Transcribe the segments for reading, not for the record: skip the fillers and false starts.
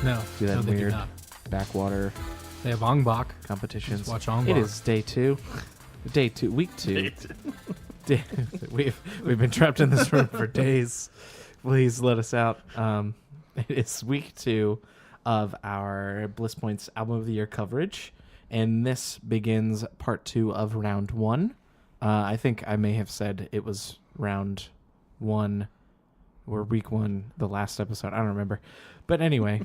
No. Do that no, they do weird not. backwater They have Ongbok. competitions. Just watch Ongbok. It is day 2. Week 2. We've been trapped in this room for days. Please let us out. It is week 2 of our Blisspoint's Album of the Year coverage, and this begins part 2 of round 1. I think I may have said it was round 1 or week 1, the last episode. I don't remember, but anyway,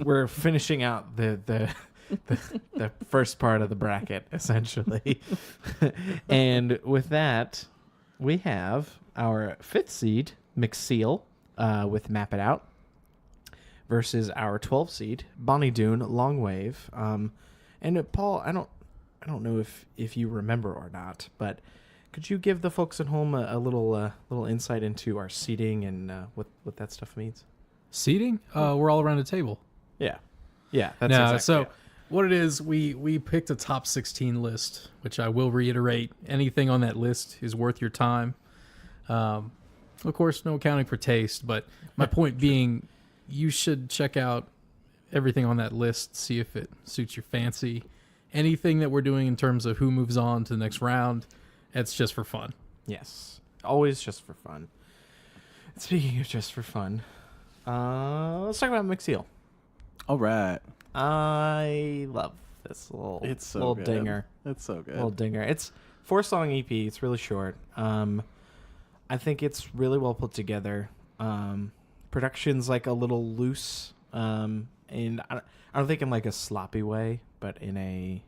we're finishing out the first part of the bracket essentially, and with that, we have our 5th seed Macseal with Map It Out versus our 12th seed Bonny Doon Longwave. And Paul, I don't know if you remember or not, but could you give the folks at home a little insight into our seating and what that stuff means? Seating? We're all around a table. Yeah. That's No, exactly so it. what it is, we picked a top 16 list, which I will reiterate, anything on that list is worth your time. Of course, no accounting for taste, but my point being, you should check out everything on that list, see if it suits your fancy. Anything that we're doing in terms of who moves on to the next round, it's just for fun. Yes, always just for fun. Speaking of just for fun, let's talk about Macseal. All right. I love this little good. dinger. It's so good. Little dinger. It's 4-song EP. It's really short. I think it's really well put together. Production's like a little loose, and I don't think in like a sloppy way, but in a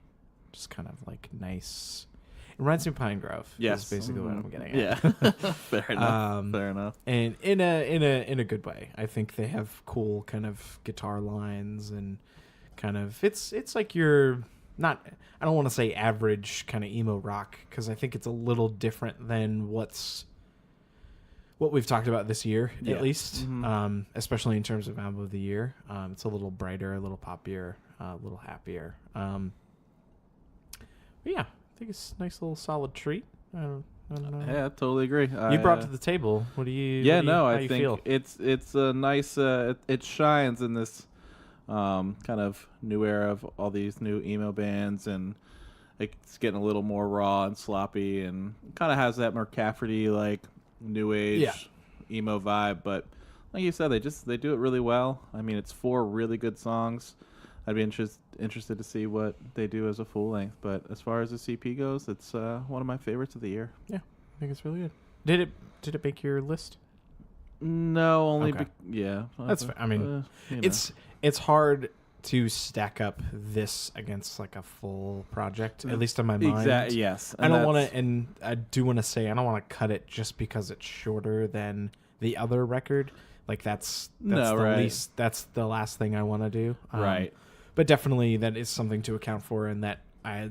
just kind of like nice. It reminds me of Pine Grove. Yes, is basically what I'm getting at. Yeah, fair enough. Fair enough. And in a good way. I think they have cool kind of guitar lines and kind of it's like your not. I don't want to say average kind of emo rock because I think it's a little different than what we've talked about this year, at least, especially in terms of album of the year. It's a little brighter, a little poppier, a little happier. But yeah, I think it's a nice little solid treat. I don't know. Yeah, I totally agree. You brought to the table. What do you? I think feel? it's a nice. It shines in this kind of new era of all these new emo bands, and it's getting a little more raw and sloppy, and kind of has that more Cafferty like new age emo vibe. But like you said, they do it really well. I mean, it's 4 really good songs. I'd be interested to see what they do as a full length. But as far as the CP goes, it's one of my favorites of the year. Yeah, I think it's really good. Did it make your list? No, only Okay. That's fair. I mean, it's hard to stack up this against like a full project, at least in my mind. Exactly. Yes. I don't want to, and I do want to say I don't want to cut it just because it's shorter than the other record. Like that's the least. That's the last thing I want to do. Right. But definitely that is something to account for, and that I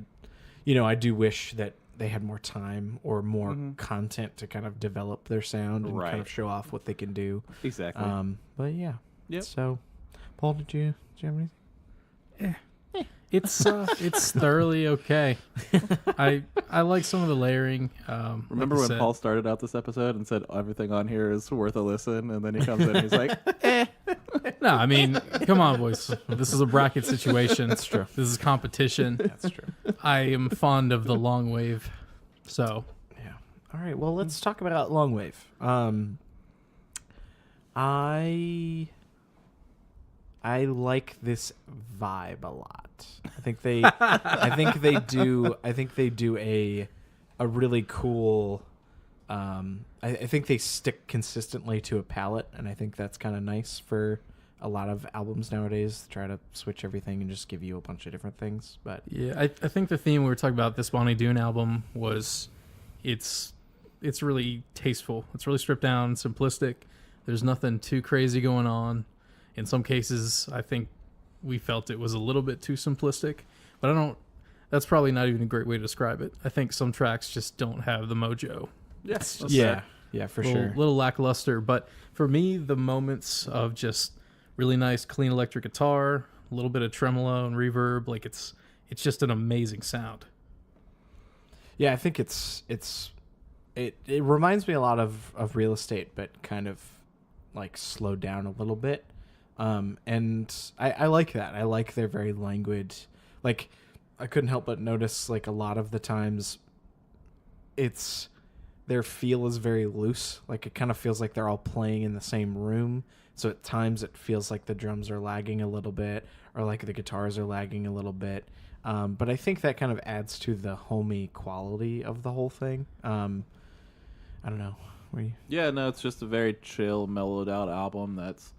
do wish that they had more time or more content to kind of develop their sound and kind of show off what they can do. Exactly. But yeah. Yep. So, Paul, did you have anything? It's thoroughly okay. I like some of the layering. Remember when Paul started out this episode and said everything on here is worth a listen, and then he comes in and he's like, No, I mean, come on, boys. This is a bracket situation. That's true. This is competition. That's true. I am fond of the Longwave, so Yeah. All right. Well, let's talk about Longwave. I like this vibe a lot. I think they do a really cool. I think they stick consistently to a palette, and I think that's kind of nice for a lot of albums nowadays. Try to switch everything and just give you a bunch of different things. But yeah, I think the theme we were talking about this Bonny Doon album was it's really tasteful. It's really stripped down, simplistic. There's nothing too crazy going on. In some cases, I think we felt it was a little bit too simplistic, but that's probably not even a great way to describe it. I think some tracks just don't have the mojo. yes. yeah, for sure. Little lackluster, but for me, the moments of just really nice, clean electric guitar, a little bit of tremolo and reverb, like it's just an amazing sound. Yeah, I think it reminds me a lot of Real Estate, but kind of like slowed down a little bit. And I like that. I like their very languid. Like, I couldn't help but notice, like, a lot of the times their feel is very loose. Like, it kind of feels like they're all playing in the same room. So at times it feels like the drums are lagging a little bit, or like the guitars are lagging a little bit. But I think that kind of adds to the homey quality of the whole thing. I don't know. Yeah, no, it's just a very chill, mellowed out album that's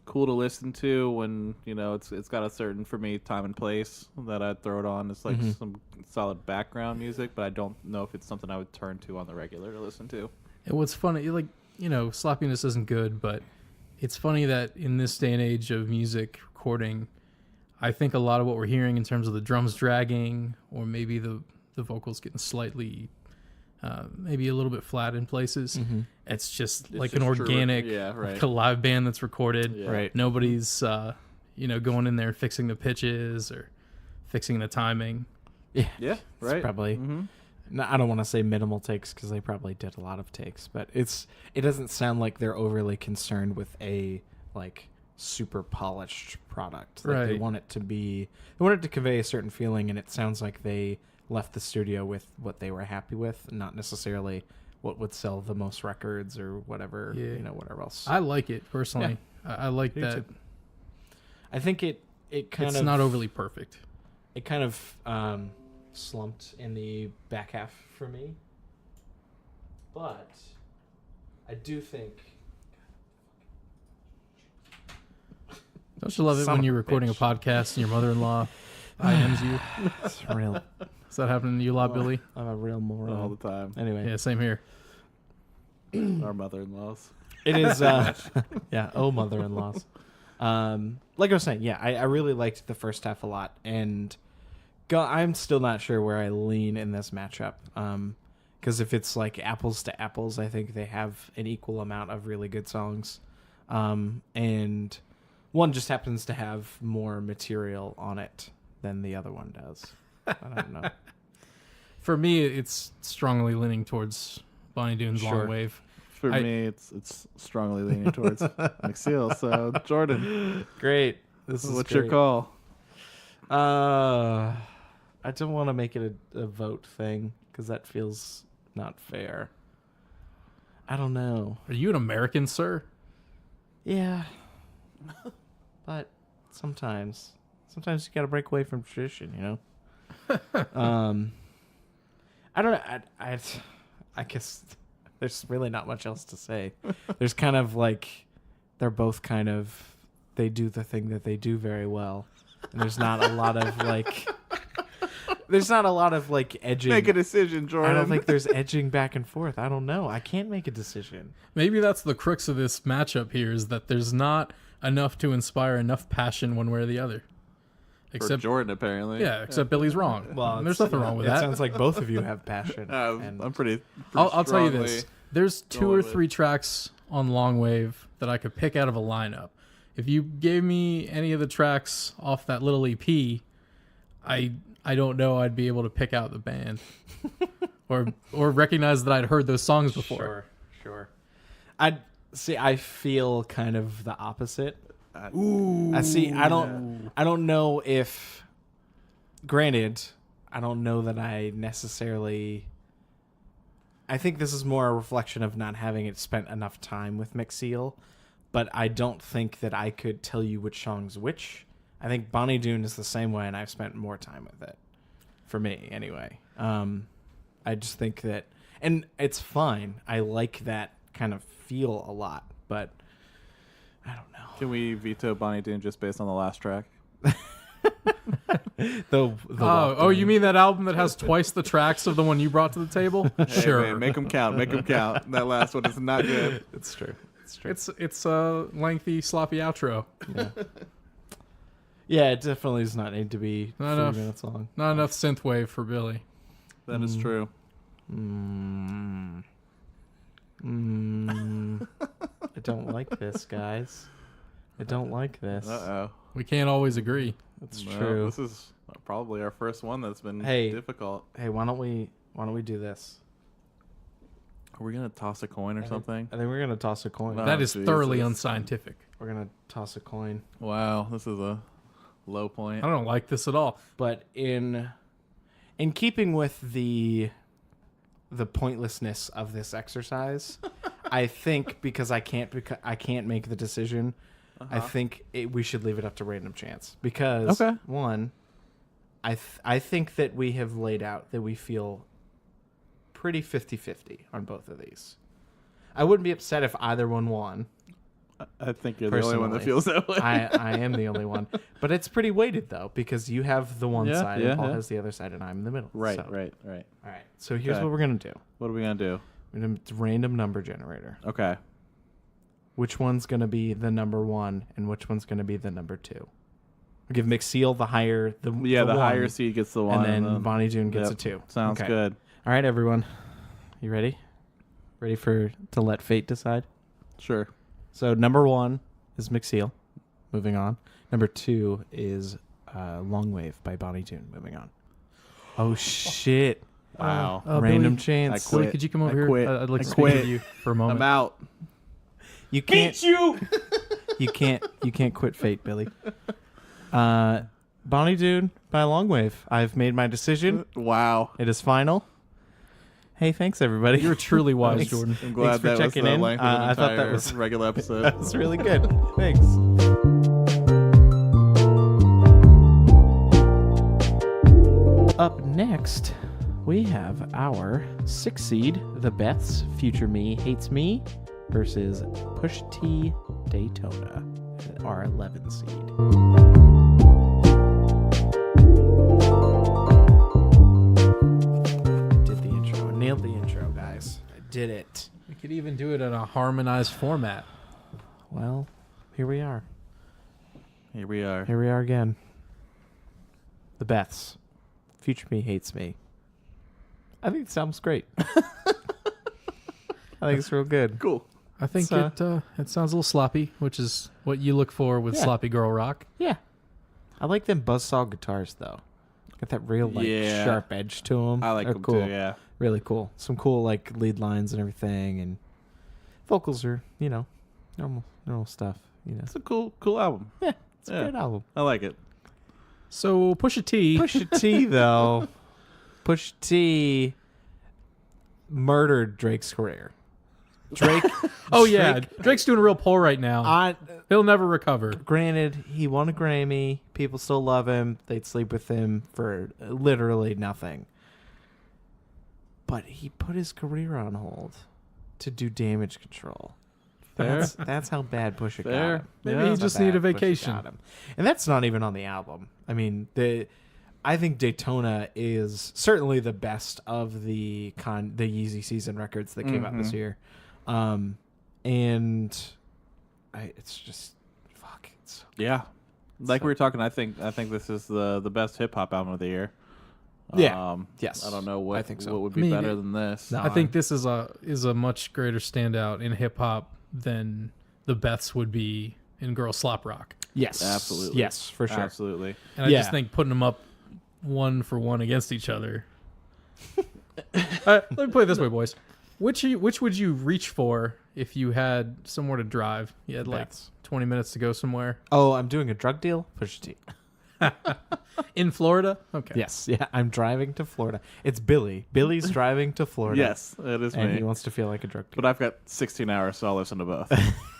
cool to listen to when, you know, it's got a certain, for me, time and place that I'd throw it on. It's like some solid background music, but I don't know if it's something I would turn to on the regular to listen to. And what's funny, like, you know, sloppiness isn't good, but it's funny that in this day and age of music recording, I think a lot of what we're hearing in terms of the drums dragging, or maybe the vocals getting slightly, maybe a little bit flat in places. It's just like an organic, like a live band that's recorded. Yeah. Right. Nobody's, you know, going in there and fixing the pitches or fixing the timing. Yeah, It's right. probably. No, I don't want to say minimal takes because they probably did a lot of takes, but it doesn't sound like they're overly concerned with a like super polished product. Like, Right. They want it to convey a certain feeling, and it sounds like they left the studio with what they were happy with, not necessarily what would sell the most records or whatever, whatever else. I like it personally. I like Me that. too. I think it kind It's of not overly perfect. It kind of slumped in the back half for me, but I do think. Don't you love it Son when of you're a recording bitch. a podcast and your mother-in-law IMs you? It's real. Is that happening to you a lot, Billy? I'm a real moron. All the time. Anyway, Yeah, same here. Our mother-in-laws. it is. Yeah. Oh, mother-in-laws. Like I was saying, yeah, I really liked the first half a lot, and I'm still not sure where I lean in this matchup. Because if it's like apples to apples, I think they have an equal amount of really good songs, and one just happens to have more material on it than the other one does. I don't know. For me, it's strongly leaning towards Bonny Doon's Sure. Longwave. For me, it's strongly leaning towards Macseal. So, Jordan, Great. This is what's great. your call? I don't want to make it a vote thing because that feels not fair. I don't know. Are you an American, sir? Yeah. But sometimes you got to break away from tradition, you know? I don't know. I guess there's really not much else to say. There's kind of like, they're both kind of, they do the thing that they do very well. And there's not a lot of like, edging. Make a decision, Jordan. I don't think there's edging back and forth. I don't know. I can't make a decision. Maybe that's the crux of this matchup here, is that there's not enough to inspire enough passion one way or the other. For Except Jordan, apparently. Yeah, except Billy's wrong. Well, there's nothing wrong with it that. sounds like both of you have passion. I'm pretty I'll tell you this. There's 2 going or with- 3 tracks on Longwave that I could pick out of a lineup. If you gave me any of the tracks off that little EP, I don't know I'd be able to pick out the band or recognize that I'd heard those songs before. Sure. I feel kind of the opposite. Ooh. I don't know if, granted, I don't know that I necessarily, I think this is more a reflection of not having spent enough time with Macseal, but I don't think that I could tell you which song's which. I think Bonny Doon is the same way, and I've spent more time with it. For me, anyway. I just think that, and it's fine. I like that kind of feel a lot, but I don't know. Can we veto Bonny Doon just based on the last track? Oh, you mean that album that has twice the tracks of the one you brought to the table? Hey, Sure. man, make them count. Make them count. That last one is not good. It's true. It's a lengthy, sloppy outro. Yeah. Yeah, it definitely does not need to be Not 3 enough. minutes long. Not enough synthwave for Billy. That is true. I don't like this, guys. I don't like this. Uh-oh. We can't always agree. That's Well, true. This is probably our first one that's been Hey. difficult. Hey, why don't we do this? Are we gonna toss a coin or something? I think we're gonna toss a coin. No. That is Jesus. thoroughly unscientific. We're gonna toss a coin. Wow, this is a low point. I don't like this at all. But in keeping with the pointlessness of this exercise, I think because I can't make the decision, I think we should leave it up to random chance because one, I think that we have laid out that we feel pretty 50-50 on both of these. I wouldn't be upset if either one won. I think you're the only one that feels that way. I am the only one. But it's pretty weighted, though, because you have the one side and Paul has the other side, and I'm in the middle. Right. All right. Okay. So here's what we're going to do. What are we gonna do? We're going to random number generator. Okay. Which one's going to be the number 1 and which one's going to be the number 2? We'll give Macseal the higher the higher one, seed gets the 1, and then Bonny Doon gets a 2. Sounds good. All right, everyone. You ready? Ready to let fate decide? Sure. So number 1 is Macseal. Moving on. Number 2 is Longwave by Bonny Doon. Moving on. Oh shit! Wow. Random Billy, chance. I quit. Billy, could you come over I here? quit. I'd like I to speak quit. with you for a moment. I'm out. You can't. You can't quit fate, Billy. Bonny Doon by Longwave. I've made my decision. Wow. It is final. Hey, thanks everybody. You're truly wise, Thanks. Jordan. I'm glad for that was checking the in. length of an I thought that entire was- regular episode. That was really good. Thanks. Up next, we have our 6 seed, the Beths, Future Me Hates Me, versus Pusha T Daytona, our 11 seed. Did the intro. Nailed the intro, guys. I did it. We could even do it in a harmonized format. Well, here we are. Here we are. Here we are again. The Beths. Future Me Hates Me. I think it sounds great. I think it's real good. Cool. I think It's, it sounds a little sloppy, which is what you look for with Yeah. sloppy girl rock. Yeah. I like them buzzsaw guitars, though. Got that real, Yeah. sharp edge to them. I like They're them cool. too, yeah. Really cool. Some cool, lead lines and everything. And vocals are, normal stuff. It's a cool album. Yeah, it's a Yeah. great album. I like it. So Pusha T. Pusha T, though. Pusha T murdered Drake's career. Drake. Oh yeah, Drake's doing a real pull right now. He'll never recover. Granted, he won a Grammy. People still love him. They'd sleep with him for literally nothing. But he put his career on hold to do Damage Control. Fair. That's how bad Pusha got Fair. him. Maybe Yeah. he That's just how needed a bad Pusha vacation. got him. And that's not even on the album. I mean, I think Daytona is certainly the best of the Yeezy season records that came out this year. It's just fuck. It's Yeah. Like we were talking, I think this is the best hip hop album of the year. Yeah. Yes. I don't know what I think so. what would be I mean, better than this. No. I think this is a much greater standout in hip hop than the Beths would be in girl slop rock. Yes, Absolutely. Yes, for sure. Absolutely. And I Yeah. just think putting them up 1-for-1 against each other. Let me put it this way, boys. Which would you reach for if you had somewhere to drive? You had like Beths. 20 minutes to go somewhere Oh, I'm doing a drug deal. Pusha T. in Florida. Okay. Yes, yeah. I'm driving to Florida. It's Billy. Billy's driving to Florida. Yes, it is and me. he wants to feel like a drug dealer. But I've got 16 hours, so I'll listen to both.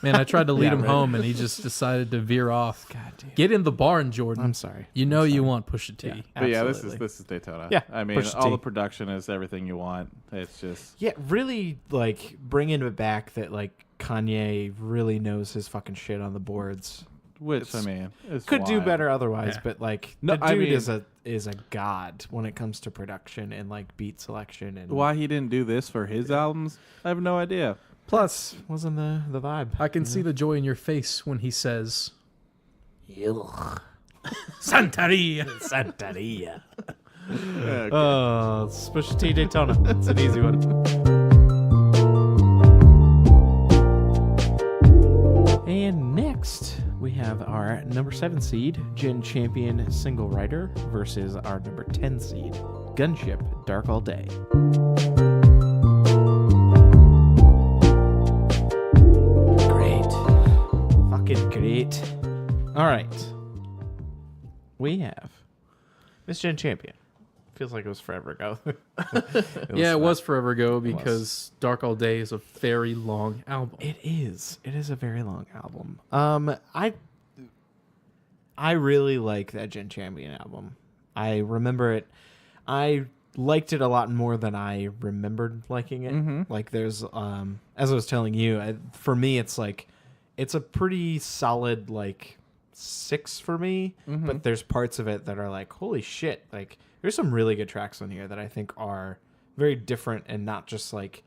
Man, I tried to lead Yeah, him right. home, and he just decided to veer off. God damn. Get in the barn, Jordan. I'm sorry. You know you want Pusha T. Yeah. But yeah, Absolutely. this is Daytona. Yeah, I mean, Pusha all T. the production is everything you want. It's just Yeah, really, bringing it back that Kanye really knows his fucking shit on the boards. which I mean, it's Could do wild. better otherwise, Yeah. but No, the I dude mean- is a god when it comes to production and beat selection and Why he didn't do this for his albums, I have no idea. Plus, wasn't the vibe. I can see the joy in your face when he says, Ugh. Santeria. Santeria. Okay. Oh, it's Pusha T Daytona. It's an easy one. And next, we have our number 7 seed, Jenn Champion Single Rider, versus our number 10 seed, Gunship Dark All Day. All right. We have Miss Jenn Champion. Feels like it was forever ago. It was forever ago because Dark All Day is a very long album. It is. It is a very long album. I really like that Jenn Champion album. I remember it. I liked it a lot more than I remembered liking it. Mm-hmm. Like there's, as I was telling you, for me, it's like, it's a pretty solid, like 6 for me, but there's parts of it that are like, holy shit. Like there's some really good tracks on here that I think are very different and not just like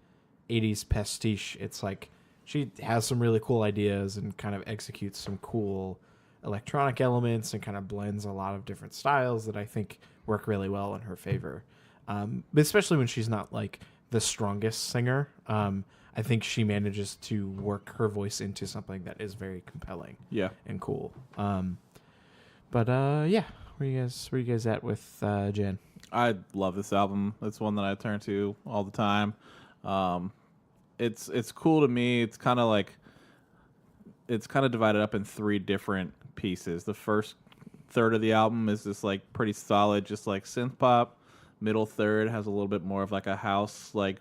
80s pastiche. It's like she has some really cool ideas and kind of executes some cool electronic elements and kind of blends a lot of different styles that I think work really well in her favor. But especially when she's not like the strongest singer. I think she manages to work her voice into something that is very compelling. Yeah. And cool. But yeah, where you guys at with Jenn? I love this album. It's one that I turn to all the time. It's cool to me. It's kind of divided up in 3 different pieces. The first third of the album is just like pretty solid, just like synth pop. Middle third has a little bit more of like a house like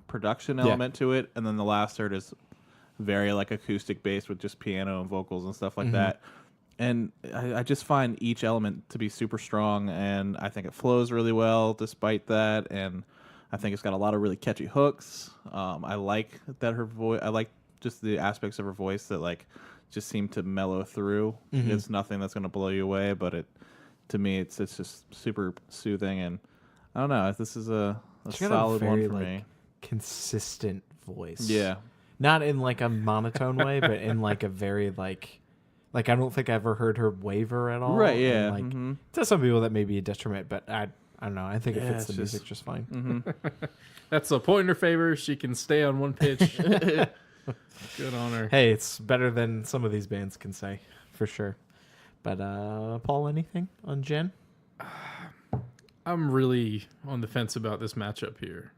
production element to it, and then the last third is very like acoustic based with just piano and vocals and stuff like that. And I just find each element to be super strong, and I think it flows really well despite that. And I think it's got a lot of really catchy hooks. I like that her voice. I like just the aspects of her voice that like just seem to mellow through. It's nothing that's going to blow you away, but to me, it's just super soothing. And I don't know. This is a solid one for me. Consistent voice. Yeah. Not in like a monotone way, but in like a very like I don't think I ever heard her waver at all. Right, yeah. And, like to some people that may be a detriment, but I don't know. I think it fits the music just fine. That's a point in her favor. She can stay on one pitch. Good on her. Hey, it's better than some of these bands can say, for sure. But Paul, anything on Jenn? I'm really on the fence about this matchup here.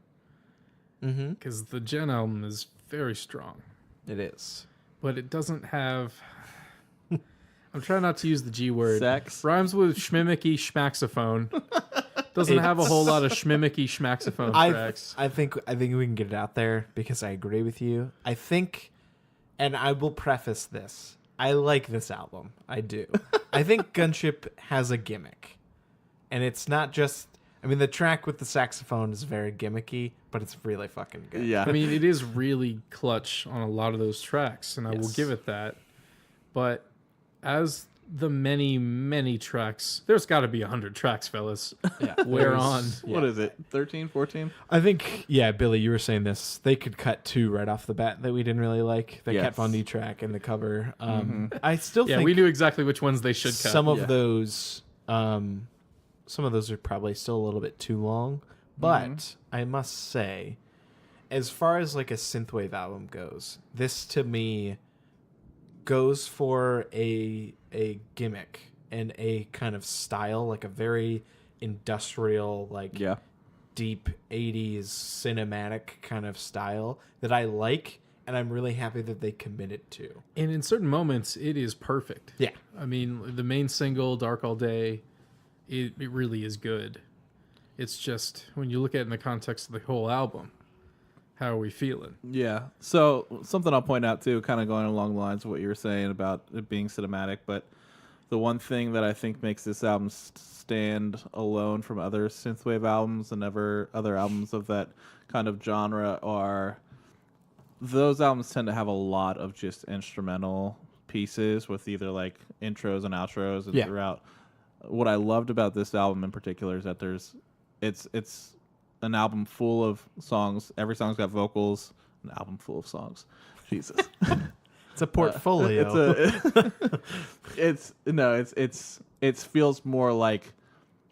Because the Jenn album is very strong. It is. But it doesn't have... I'm trying not to use the G word. Sex. Rhymes with schmimmicky schmaxophone. Doesn't have a whole lot of schmimmicky schmaxophone tracks. I think we can get it out there because I agree with you. I think, and I will preface this, I like this album. I do. I think Gunship has a gimmick. And it's not just... I mean, the track with the saxophone is very gimmicky, but it's really fucking good. Yeah. I mean, it is really clutch on a lot of those tracks, and I will give it that. But as the many, many tracks, there's got to be 100 tracks, fellas. Yeah. We're on. What is it? 13, 14? I think, yeah, Billy, you were saying this. They could cut 2 right off the bat that we didn't really like. The Kat Von D track and the cover. I still think... Yeah, we knew exactly which ones they should cut. Some of those... some of those are probably still a little bit too long, but I must say, as far as like a synthwave album goes, this to me goes for a gimmick and a kind of style, like a very industrial, like deep 80s cinematic kind of style that I like, and I'm really happy that they committed to. And in certain moments, it is perfect. Yeah. I mean, the main single, Dark All Day, it really is good. It's just, when you look at it in the context of the whole album, how are we feeling? Yeah. So something I'll point out too, kind of going along the lines of what you were saying about it being cinematic, but the one thing that I think makes this album stand alone from other synthwave albums and other albums of that kind of genre are those albums tend to have a lot of just instrumental pieces with either like intros and outros and throughout. What I loved about this album in particular is that it's an album full of songs. Every song's got vocals. An album full of songs. Jesus. It's a portfolio. It feels more like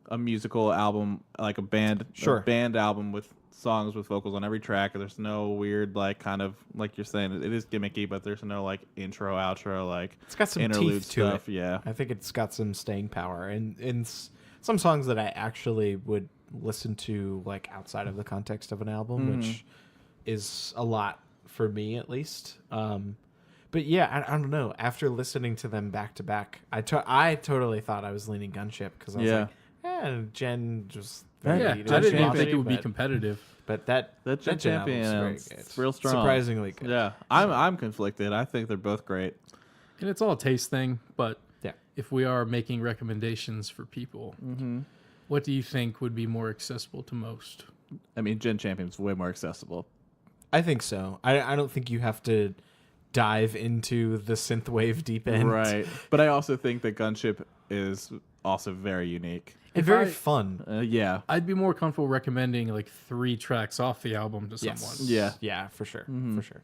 a musical album, like a band album with songs with vocals on every track. There's no weird like kind of like you're saying it is gimmicky, but there's no like intro, outro, like it's got some interlude teeth to stuff. it. Yeah, I think it's got some staying power, and some songs that I actually would listen to like outside of the context of an album, which is a lot for me at least. But yeah, I don't know. After listening to them back to back, I totally thought I was leaning Gunship because I was like, Jenn just I very didn't even think it would be but- competitive. But that Gen Jenn album champion, was very it's good. real strong. Surprisingly good. Yeah, I'm conflicted. I think they're both great. And it's all a taste thing, but Yeah. if we are making recommendations for people, what do you think would be more accessible to most? I mean, Gen Champion's way more accessible. I think so. I don't think you have to dive into the synthwave deep end. Right. But I also think that Gunship is also very unique. And very fun. Yeah. I'd be more comfortable recommending like 3 tracks off the album to someone. Yes. Yeah. Yeah, for sure. For sure.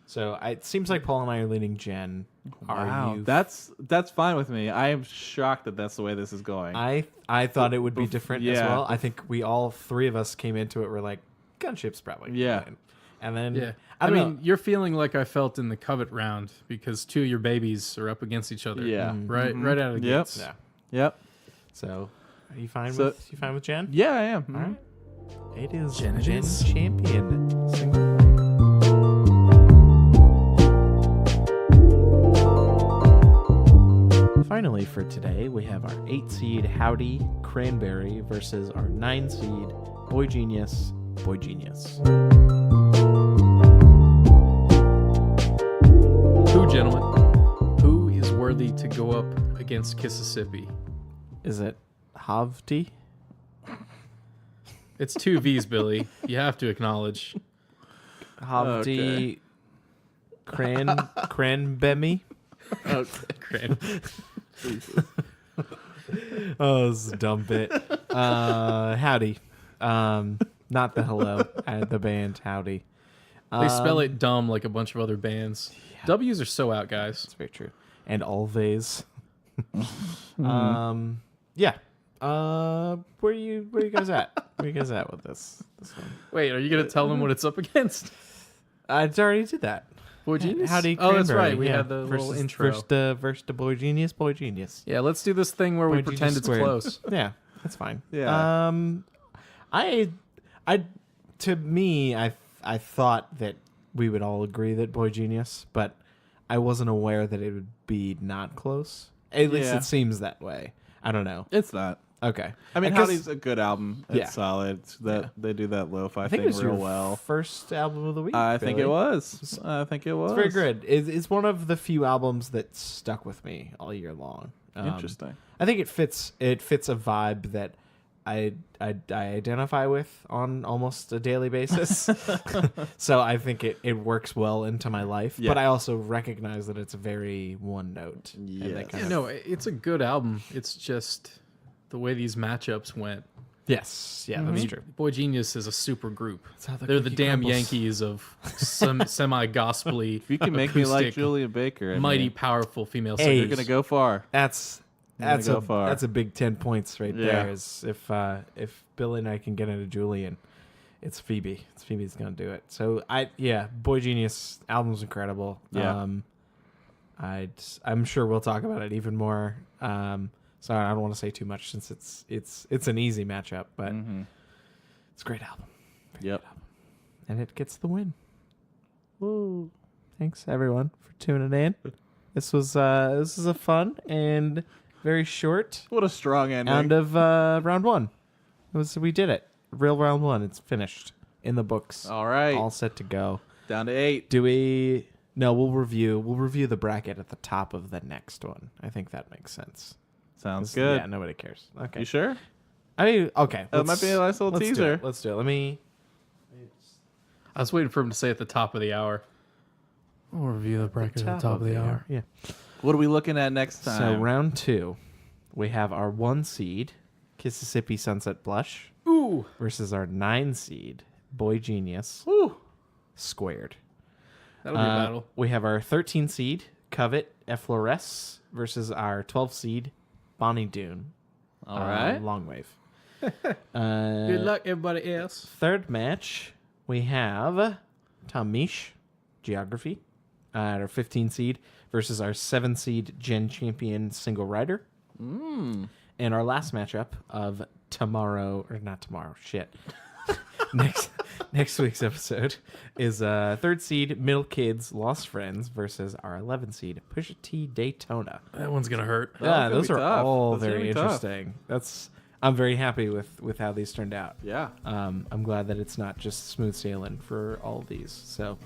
So it seems like Paul and I are leaning Jenn. Wow. That's fine with me. I am shocked that that's the way this is going. I thought it would be different as yeah. well. I think we all 3 of us came into it. We're like, Gunship's probably fine. And then Yeah. I I mean, mean, you're feeling like I felt in the Covet round because 2 of your babies are up against each other. Yeah. Right out of the Yep. gates. yeah. Yep. So are you fine So- with Jenn? Yeah, I am. All right. It is Jenn it Jenn is. champion single. Finally, for today, we have our 8 seed Hovvdy Cranberry versus our 9 seed Boygenius. Who, gentlemen? Who is worthy to go up against Mississippi? Is it Hovvdy? It's 2 V's, Billy. You have to acknowledge. Hovvdy Cranbemy? Cran. Oh, this is a dumb bit. Howdy. Not the hello. The band Howdy. They spell it dumb like a bunch of other bands. W's are so out, guys. That's very true. And always. Yeah. Where you guys at? Where you guys at with this one? Wait, are you going to tell them what it's up against? I already did that. Boygenius? Howdy Oh, that's Cranberry, right. We yeah. had the little intro. First Boygenius. Yeah, let's do this thing where we Boygenius pretend it's squared. close. Yeah, that's fine. Yeah. To me, I thought that we would all agree that Boygenius, but I wasn't aware that it would be not close. At least Yeah. it seems that way. I don't know. It's not. Okay. I mean, guess- Howdy's a good album. It's Yeah. solid. They do that lo-fi I think thing it was real your well. first album of the week. I think Billy. it was. I think it was. It's very good. It's one of the few albums that stuck with me all year long. Interesting. I think it fits a vibe that I identify with on almost a daily basis. So I think it works well into my life. Yeah. But I also recognize that it's very one note. And that Yes. kind Yeah, of- no, it's a good album. It's just the way these matchups went. Yes. Yeah, I that's mean, true. Boygenius is a super group. how the They're the cookie damn crumbles. Yankees of some semi-gospely, If you can make me like acoustic, Julia Baker, I mighty, mean, powerful female Hey, singers. you're gonna go far. That's gonna go a far. that's a big 10 points right Yeah. there. Is if Billy and I can get into Julian, it's Phoebe. It's Phoebe's gonna do it. So Boygenius album's incredible. Yeah. I'm sure we'll talk about it even more. So I don't want to say too much since it's an easy matchup, but it's a great album. Yep. And it gets the win. Woo! Thanks everyone for tuning in. This was a fun and very short What a strong ending. round of round 1. We did it. Real round 1. It's finished in the books. All right. All set to go. Down to 8. Do we? No, we'll review the bracket at the top of the next one. I think that makes sense. Sounds good. Yeah, nobody cares. Okay. You sure? I mean, okay. That might be a nice little let's do teaser. it. Let's do it. Let me. I was waiting for him to say at the top of the hour. We'll review the bracket at the top of the hour. Yeah. What are we looking at next time? So round 2, we have our 1 seed, Mississippi Sunset Blush, Ooh, versus our 9 seed, Boygenius, Woo. squared. that'll be a battle. We have our 13 seed, Covet Efflores, versus our 12 seed, Bonny Doon. All right. Longwave. Good luck, everybody else. Third match, we have Tom Misch, Geography, at our 15 seed, versus our 7 seed, Jenn Champion Single Rider. And our last matchup of next week's episode is third seed Middle Kids Lost Friends versus our 11 seed Pusha T Daytona. That one's gonna hurt. Yeah, gonna those be are tough. all Those are gonna very be tough. interesting. I'm very happy with how these turned out. Yeah. I'm glad that it's not just smooth sailing for all of these. So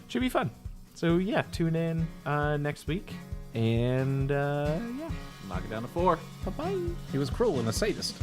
should be fun. So yeah, tune in next week. And yeah. Knock it down to 4. Bye-bye. He was cruel and a sadist.